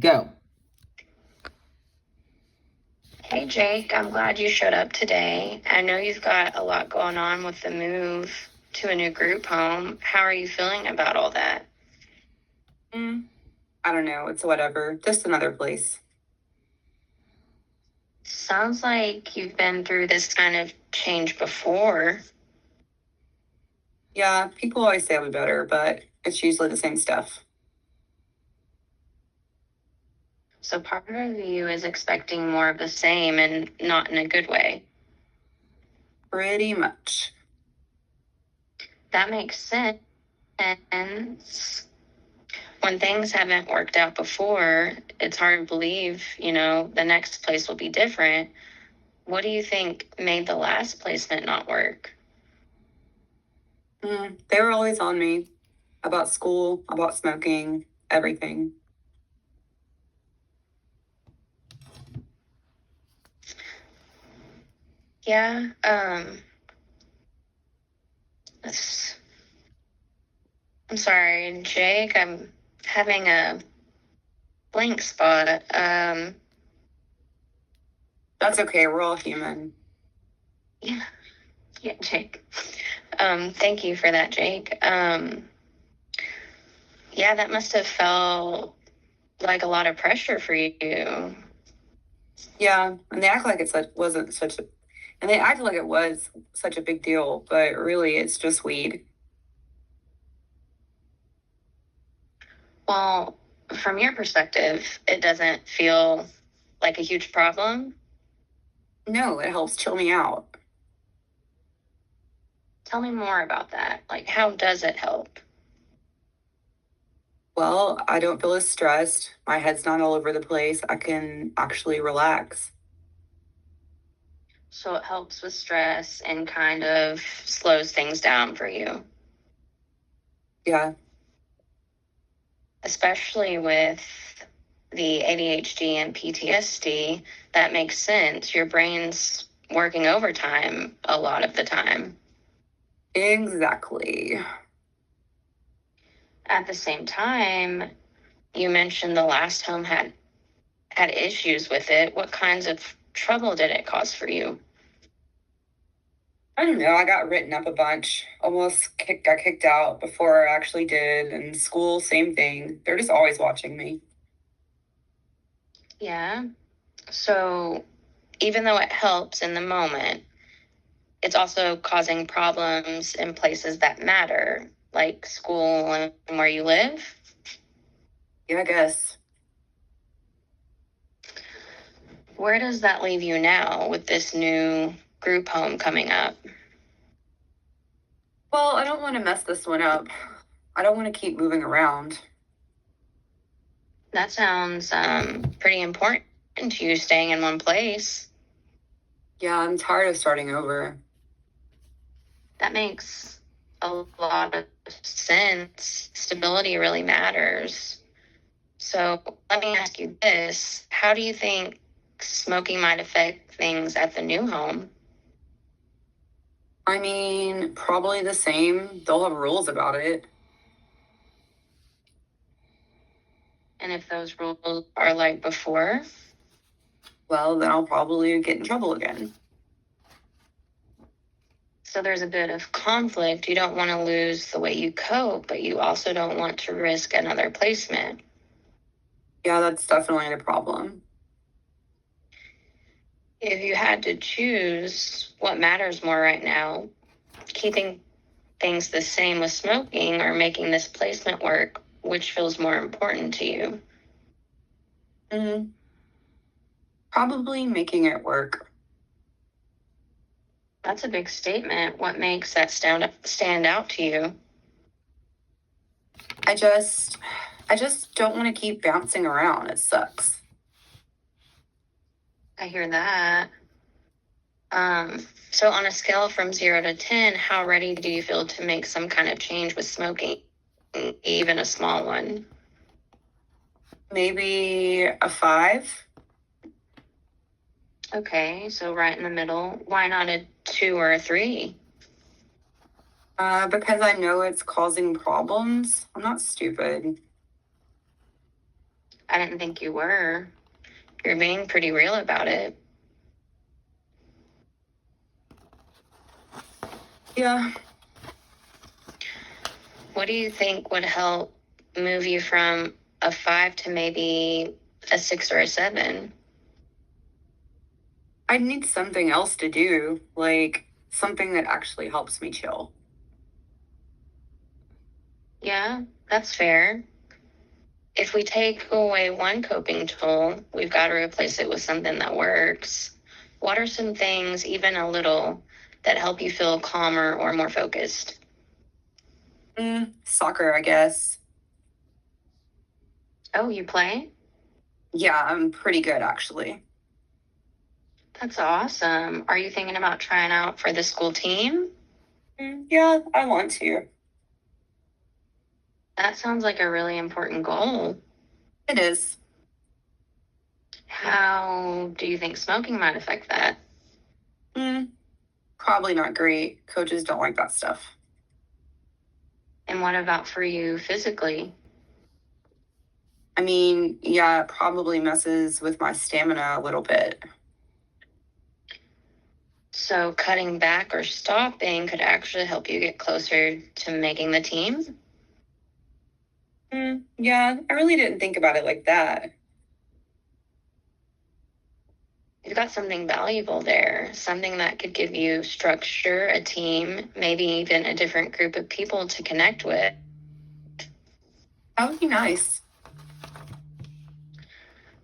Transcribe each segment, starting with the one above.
Go. Hey Jake, I'm glad you showed up today. I know you've got a lot going on with the move to a new group home. How are you feeling about all that? I don't know. It's whatever. Just another place. Sounds like you've been through this kind of change before. Yeah, people always say I'll be better, but it's usually the same stuff. So part of you is expecting more of the same and not in a good way. Pretty much. That makes sense. When things haven't worked out before, it's hard to believe, the next place will be different. What do you think made the last placement not work? They were always on me about school, about smoking, everything. Yeah, I'm sorry, Jake. I'm having a blank spot. That's okay. We're all human. Yeah, yeah, Jake. Thank you for that, Jake. Yeah, that must have felt like a lot of pressure for you. Yeah, and they act like wasn't such a, and they acted like it was such a big deal, but really it's just weed. Well, from your perspective, it doesn't feel like a huge problem. No, it helps chill me out. Tell me more about that. Like, how does it help? Well, I don't feel as stressed. My head's not all over the place. I can actually relax. So it helps with stress and kind of slows things down for you. Yeah. Especially with the ADHD and PTSD, that makes sense. Your brain's working overtime a lot of the time. Exactly. At the same time, you mentioned the last home had issues with it. What kinds of trouble did it cause for you? I don't know. I got written up a bunch. Got kicked out before I actually did. And school, same thing. They're just always watching me. Yeah. So even though it helps in the moment, it's also causing problems in places that matter, like school and where you live. Yeah, I guess. Where does that leave you now with this new group home coming up? Well, I don't want to mess this one up. I don't want to keep moving around. That sounds pretty important to you staying in one place. Yeah, I'm tired of starting over. That makes a lot of sense. Stability really matters. So let me ask you this. How do you think smoking might affect things at the new home? I mean, probably the same. They'll have rules about it. And if those rules are like before? Well, then I'll probably get in trouble again. So there's a bit of conflict. You don't want to lose the way you cope, but you also don't want to risk another placement. Yeah, that's definitely the problem. If you had to choose what matters more right now, keeping things the same with smoking or making this placement work, which feels more important to you? Probably making it work. That's a big statement. What makes that stand out to you? I just don't want to keep bouncing around. It sucks. I hear that. So on a scale from 0 to 10, how ready do you feel to make some kind of change with smoking, even a small one? Maybe a 5. Okay, so right in the middle. Why not a 2 or a 3? Because I know it's causing problems. I'm not stupid. I didn't think you were. You're being pretty real about it. Yeah. What do you think would help move you from a 5 to maybe a 6 or a 7? I need something else to do, like something that actually helps me chill. Yeah, that's fair. If we take away one coping tool, we've got to replace it with something that works. What are some things, even a little, that help you feel calmer or more focused? Soccer, I guess. Oh, you play? Yeah, I'm pretty good actually. That's awesome. Are you thinking about trying out for the school team? Yeah, I want to. That sounds like a really important goal. It is. How do you think smoking might affect that? Probably not great. Coaches don't like that stuff. And what about for you physically? I mean, yeah, it probably messes with my stamina a little bit. So, cutting back or stopping could actually help you get closer to making the team. Yeah, I really didn't think about it like that. You've got something valuable there, something that could give you structure, a team, maybe even a different group of people to connect with. That would be nice.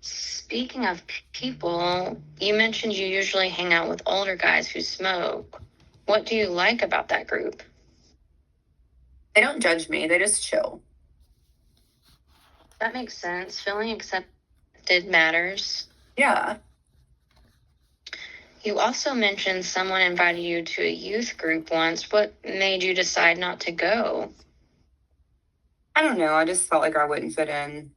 Speaking of people, you mentioned you usually hang out with older guys who smoke. What do you like about that group? They don't judge me, they just chill. That makes sense. Feeling accepted matters. Yeah. You also mentioned someone invited you to a youth group once. What made you decide not to go? I don't know. I just felt like I wouldn't fit in.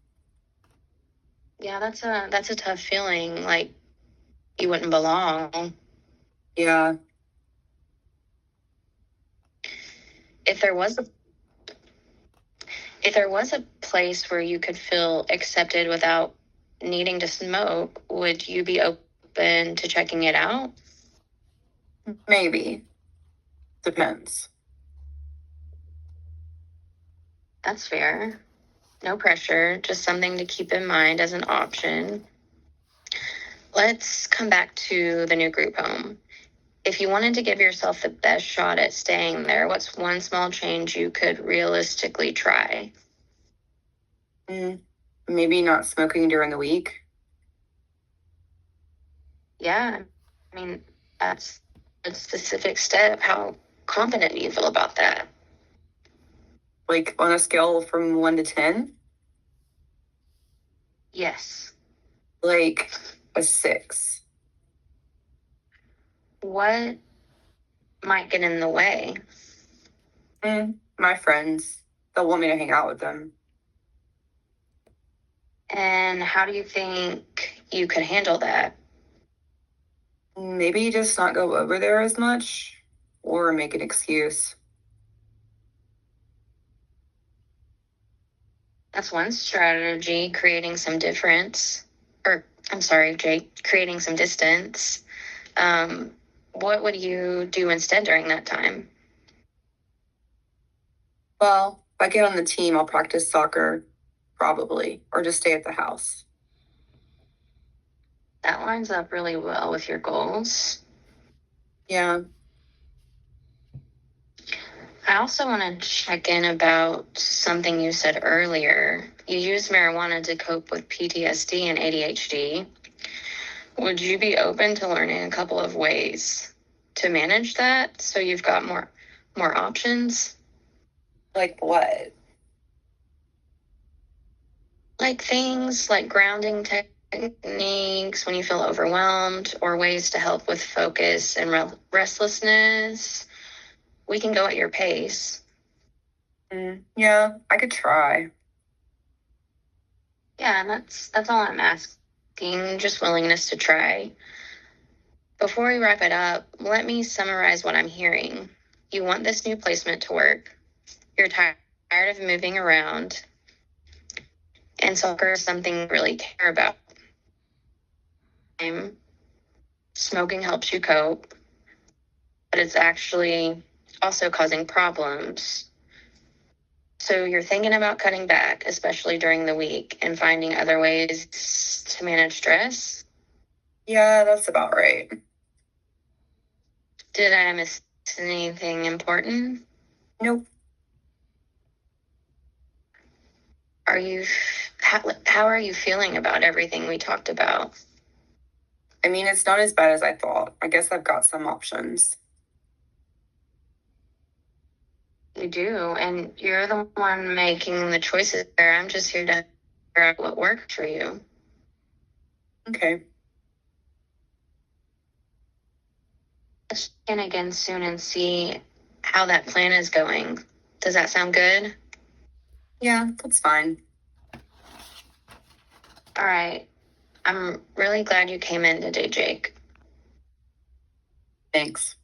Yeah, that's a tough feeling, like you wouldn't belong. Yeah. If there was a if there was a place where you could feel accepted without needing to smoke, would you be open to checking it out? Maybe. Depends. That's fair. No pressure, just something to keep in mind as an option. Let's come back to the new group home. If you wanted to give yourself the best shot at staying there, what's one small change you could realistically try? Maybe not smoking during the week. Yeah, I mean, that's a specific step. How confident do you feel about that? Like on a scale from 1 to 10, Yes. like a 6. What might get in the way? My friends, they'll want me to hang out with them. And how do you think you could handle that? Maybe just not go over there as much or make an excuse. That's one strategy, creating some difference. Or, I'm sorry, Jake, creating some distance. What would you do instead during that time? Well, if I get on the team, I'll practice soccer, probably, or just stay at the house. That lines up really well with your goals. Yeah. I also want to check in about something you said earlier. You use marijuana to cope with PTSD and ADHD. Would you be open to learning a couple of ways to manage that so you've got more options? Like what? Like things like grounding techniques when you feel overwhelmed, or ways to help with focus and restlessness. We can go at your pace. Yeah, I could try. Yeah, and that's all I'm asking, just willingness to try. Before we wrap it up, let me summarize what I'm hearing. You want this new placement to work. You're tired of moving around. and soccer is something you really care about. Smoking helps you cope, but it's actually also causing problems. So you're thinking about cutting back, especially during the week, and finding other ways to manage stress. Yeah, that's about right. Did I miss anything important? Nope. How are you feeling about everything we talked about? I mean, it's not as bad as I thought. I guess I've got some options. You do, and you're the one making the choices there. I'm just here to figure out what works for you. Okay. Let's check in again soon and see how that plan is going. Does that sound good? Yeah, that's fine. All right. I'm really glad you came in today, Jake. Thanks.